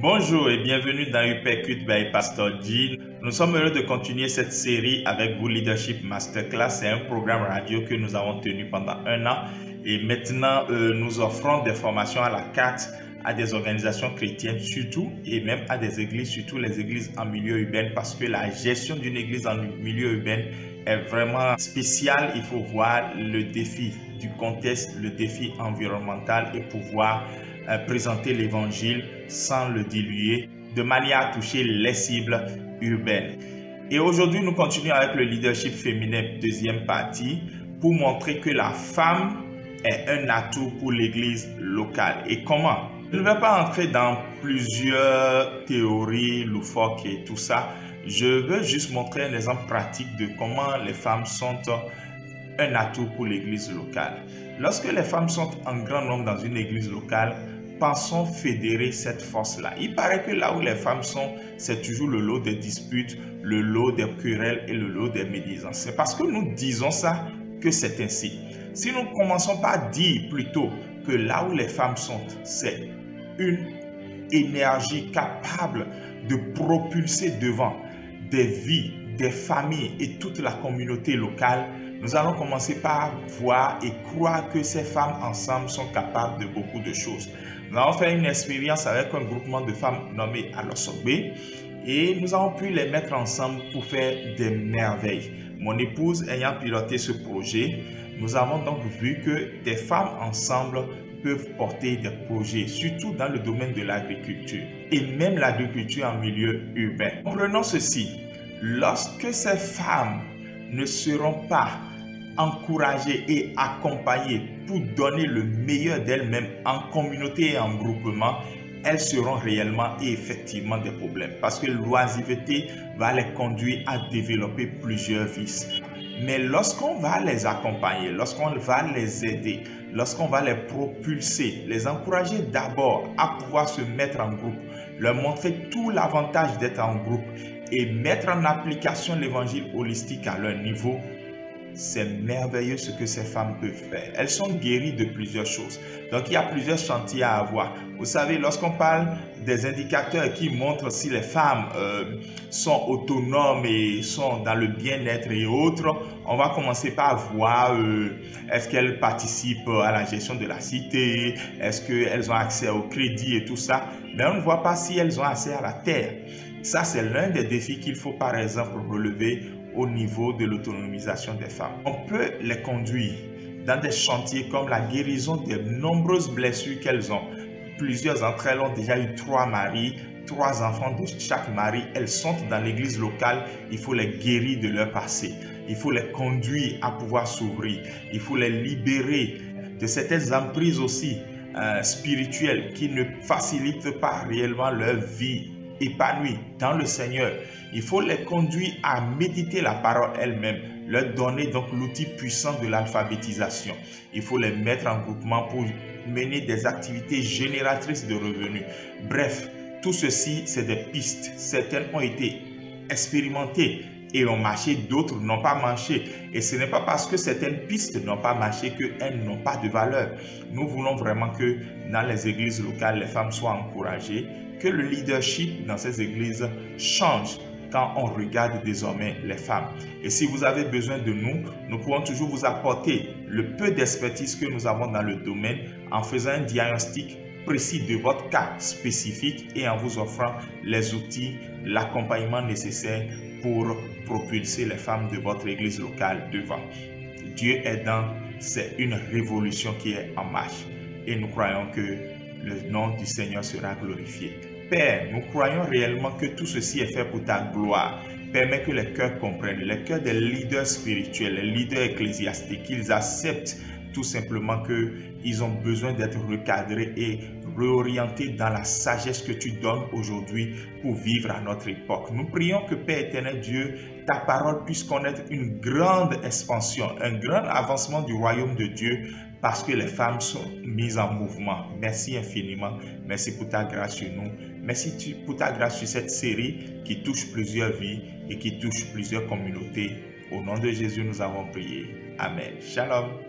Bonjour et bienvenue dans Uppercut by Pastor G. Nous sommes heureux de continuer cette série avec vous, Leadership Masterclass. C'est un programme radio que nous avons tenu pendant un an et maintenant nous offrons des formations à la carte à des organisations chrétiennes surtout et même à des églises, surtout les églises en milieu urbain, parce que la gestion d'une église en milieu urbain est vraiment spéciale. Il faut voir le défi du contexte, le défi environnemental et pouvoir présenter l'évangile sans le diluer, de manière à toucher les cibles urbaines. Et aujourd'hui, nous continuons avec le leadership féminin, deuxième partie, pour montrer que la femme est un atout pour l'église locale. Et comment? Je ne vais pas entrer dans plusieurs théories loufoques et tout ça. Je veux juste montrer un exemple pratique de comment les femmes sont un atout pour l'église locale. Lorsque les femmes sont en grand nombre dans une église locale, pensons fédérer cette force-là. Il paraît que là où les femmes sont, c'est toujours le lot des disputes, le lot des querelles et le lot des médisances. C'est parce que nous disons ça que c'est ainsi. Si nous commençons par dire plutôt que là où les femmes sont, c'est une énergie capable de propulser devant des vies, des familles et toute la communauté locale, nous allons commencer par voir et croire que ces femmes ensemble sont capables de beaucoup de choses. Nous avons fait une expérience avec un groupement de femmes nommé Alosogbe et nous avons pu les mettre ensemble pour faire des merveilles. Mon épouse ayant piloté ce projet, nous avons donc vu que des femmes ensemble peuvent porter des projets, surtout dans le domaine de l'agriculture et même l'agriculture en milieu urbain. Comprenons ceci, lorsque ces femmes ne seront pas encouragées et accompagnées pour donner le meilleur d'elles-mêmes en communauté et en groupement, elles seront réellement et effectivement des problèmes parce que l'oisiveté va les conduire à développer plusieurs vices. Mais lorsqu'on va les accompagner, lorsqu'on va les aider, lorsqu'on va les propulser, les encourager d'abord à pouvoir se mettre en groupe, leur montrer tout l'avantage d'être en groupe et mettre en application l'évangile holistique à leur niveau, c'est merveilleux ce que ces femmes peuvent faire. Elles sont guéries de plusieurs choses. Donc, il y a plusieurs chantiers à avoir. Vous savez, lorsqu'on parle des indicateurs qui montrent si les femmes sont autonomes et sont dans le bien-être et autres, on va commencer par voir est-ce qu'elles participent à la gestion de la cité, est-ce qu'elles ont accès au crédit et tout ça. Mais on ne voit pas si elles ont accès à la terre. Ça, c'est l'un des défis qu'il faut par exemple relever au niveau de l'autonomisation des femmes. On peut les conduire dans des chantiers comme la guérison des nombreuses blessures qu'elles ont. Plusieurs d'entre elles ont déjà eu 3 maris, 3 enfants de chaque mari. Elles sont dans l'église locale. Il faut les guérir de leur passé. Il faut les conduire à pouvoir s'ouvrir. Il faut les libérer de certaines emprises aussi spirituelles qui ne facilitent pas réellement leur vie épanouis dans le Seigneur. Il faut les conduire à méditer la parole elle-même, leur donner donc l'outil puissant de l'alphabétisation. Il faut les mettre en groupement pour mener des activités génératrices de revenus. Bref, tout ceci, c'est des pistes. Certaines ont été expérimentées et ont marché, d'autres n'ont pas marché. Et ce n'est pas parce que certaines pistes n'ont pas marché qu'elles n'ont pas de valeur. Nous voulons vraiment que dans les églises locales, les femmes soient encouragées, que le leadership dans ces églises change quand on regarde désormais les femmes. Et si vous avez besoin de nous, nous pouvons toujours vous apporter le peu d'expertise que nous avons dans le domaine en faisant un diagnostic précis de votre cas spécifique et en vous offrant les outils, l'accompagnement nécessaire pour propulser les femmes de votre église locale devant. Dieu aidant, c'est une révolution qui est en marche et nous croyons que le nom du Seigneur sera glorifié. Père, nous croyons réellement que tout ceci est fait pour ta gloire. Permets que les cœurs comprennent, les cœurs des leaders spirituels, les leaders ecclésiastiques, qu'ils acceptent tout simplement qu'ils ont besoin d'être recadrés et réorientés dans la sagesse que tu donnes aujourd'hui pour vivre à notre époque. Nous prions que Père éternel Dieu, ta parole puisse connaître une grande expansion, un grand avancement du royaume de Dieu parce que les femmes sont mises en mouvement. Merci infiniment. Merci pour ta grâce sur nous. Merci pour ta grâce sur cette série qui touche plusieurs vies et qui touche plusieurs communautés. Au nom de Jésus, nous avons prié. Amen. Shalom.